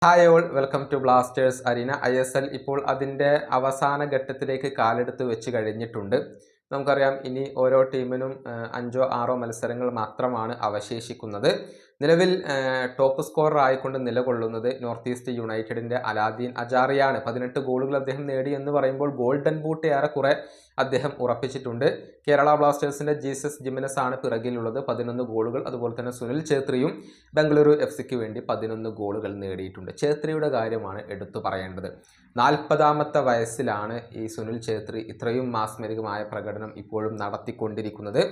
Hi all, welcome to Blasters arena. ISL ഇപ്പോൾ അതിൻ്റെ അവസാന ഘട്ടത്തിലേക്ക് കാലെടുത്ത് വെച്ച് കഴിഞ്ഞിട്ടുണ്ട്. നമുക്കറിയാം, ഇനി ഓരോ ടീമിനും 5-6 മത്സരങ്ങൾ മാത്രമാണ് അവശേഷിക്കുന്നത്. നിലവിൽ ടോപ്പ് സ്കോറർ ആയിക്കൊണ്ട് നിലകൊള്ളുന്നത് നോർത്ത് ഈസ്റ്റ് യുണൈറ്റഡിൻ്റെ അലാദീൻ അജാറിയാണ്. 18 ഗോളുകൾ അദ്ദേഹം നേടി എന്ന് പറയുമ്പോൾ ഗോൾഡൻ ബൂട്ട് ഏറെക്കുറെ അദ്ദേഹം ഉറപ്പിച്ചിട്ടുണ്ട്. കേരള ബ്ലാസ്റ്റേഴ്സിൻ്റെ ജീസസ് ജിമിനസ് ആണ് പിറകിലുള്ളത്, 11 ഗോളുകൾ. അതുപോലെ തന്നെ സുനിൽ ഛേത്രിയും ബംഗളൂരു FC വേണ്ടി 11 ഗോളുകൾ നേടിയിട്ടുണ്ട്. ഛേത്രിയുടെ കാര്യമാണ് എടുത്തു പറയേണ്ടത്. 40ാമത്തെ വയസ്സിലാണ് ഈ സുനിൽ ഛേത്രി ഇത്രയും മാസ്മരികമായ പ്രകടനം ഇപ്പോഴും നടത്തിക്കൊണ്ടിരിക്കുന്നത്.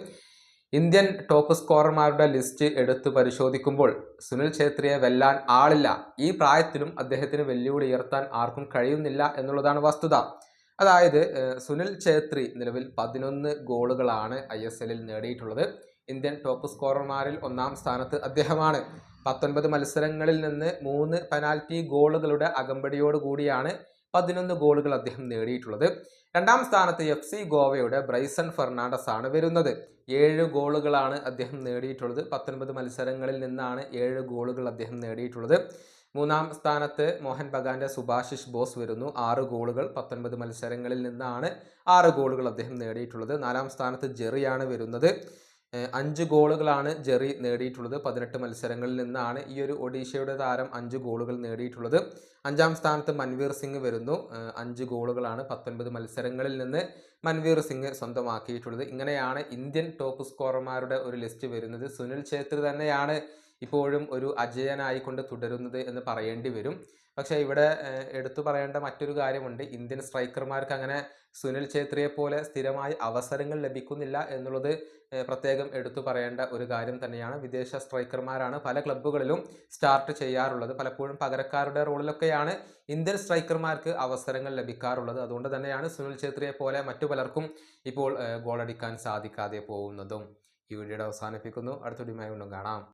ഇന്ത്യൻ ടോപ്പ് സ്കോറർമാരുടെ ലിസ്റ്റ് എടുത്തു പരിശോധിക്കുമ്പോൾ സുനിൽ ഛേത്രിയെ വെല്ലാൻ ആളില്ല. ഈ പ്രായത്തിലും അദ്ദേഹത്തിന് വെല്ലുവിളി ഉയർത്താൻ ആർക്കും കഴിയുന്നില്ല എന്നുള്ളതാണ് വസ്തുത. അതായത് സുനിൽ ഛേത്രി നിലവിൽ 11 ഗോളുകളാണ് ISLൽ നേടിയിട്ടുള്ളത്. ഇന്ത്യൻ ടോപ്പ് സ്കോറർമാരിൽ 1ാം സ്ഥാനത്ത് അദ്ദേഹമാണ്. 19 മത്സരങ്ങളിൽ നിന്ന് 3 പെനാൽറ്റി ഗോളുകളുടെ അകമ്പടിയോട് കൂടിയാണ് 11 ഗോളുകൾ അദ്ദേഹം നേടിയിട്ടുള്ളത്. 2ാം സ്ഥാനത്ത് FC ഗോവയുടെ ബ്രൈസൺ ഫെർണാണ്ടസ് ആണ് വരുന്നത്. 7 ഗോളുകളാണ് അദ്ദേഹം നേടിയിട്ടുള്ളത്. 19 മത്സരങ്ങളിൽ നിന്നാണ് 7 ഗോളുകൾ അദ്ദേഹം നേടിയിട്ടുള്ളത്. 3ാം സ്ഥാനത്ത് മോഹൻ ബഗാന്റെ സുഭാഷിഷ് ബോസ് വരുന്നു. 6 ഗോളുകൾ 19 മത്സരങ്ങളിൽ നിന്നാണ് 6 ഗോളുകൾ അദ്ദേഹം നേടിയിട്ടുള്ളത്. 4ാം സ്ഥാനത്ത് ജെറിയാണ് വരുന്നത്. 5 ഗോളുകളാണ് ജെറി നേടിയിട്ടുള്ളത്. 18 മത്സരങ്ങളിൽ നിന്നാണ് ഈ ഒരു ഒഡീഷയുടെ താരം 5 ഗോളുകൾ നേടിയിട്ടുള്ളത്. 5ാം സ്ഥാനത്ത് മൻവീർ സിംഗ് വരുന്നു. 5 ഗോളുകളാണ് 19 മത്സരങ്ങളിൽ നിന്ന് മൻവീർ സിംഗ് സ്വന്തമാക്കിയിട്ടുള്ളത്. ഇങ്ങനെയാണ് ഇന്ത്യൻ ടോപ്പ് സ്കോറർമാരുടെ ഒരു ലിസ്റ്റ് വരുന്നത്. സുനിൽ ഛേത്രി തന്നെയാണ് ഇപ്പോഴും ഒരു അജയനായിക്കൊണ്ട് തുടരുന്നത് എന്ന് പറയേണ്ടി വരും. പക്ഷേ ഇവിടെ എടുത്തു പറയേണ്ട മറ്റൊരു കാര്യമുണ്ട്. ഇന്ത്യൻ സ്ട്രൈക്കർമാർക്ക് അങ്ങനെ സുനിൽ ഛേത്രിയെ പോലെ സ്ഥിരമായി അവസരങ്ങൾ ലഭിക്കുന്നില്ല എന്നുള്ളത് പ്രത്യേകം എടുത്തു പറയേണ്ട ഒരു കാര്യം തന്നെയാണ്. വിദേശ സ്ട്രൈക്കർമാരാണ് പല ക്ലബ്ബുകളിലും സ്റ്റാർട്ട് ചെയ്യാറുള്ളത്. പലപ്പോഴും പകരക്കാരുടെ റോളിലൊക്കെയാണ് ഇന്ത്യൻ സ്ട്രൈക്കർമാർക്ക് അവസരങ്ങൾ ലഭിക്കാറുള്ളത്. അതുകൊണ്ട് തന്നെയാണ് സുനിൽ ഛേത്രിയെ പോലെ മറ്റു പലർക്കും ഇപ്പോൾ ഗോളടിക്കാൻ സാധിക്കാതെ പോകുന്നതും. ഈ വീഡിയോയുടെ അവസാനിപ്പിക്കുന്നു. അടുത്ത വീഡിയോയുമായി വീണ്ടും കാണാം.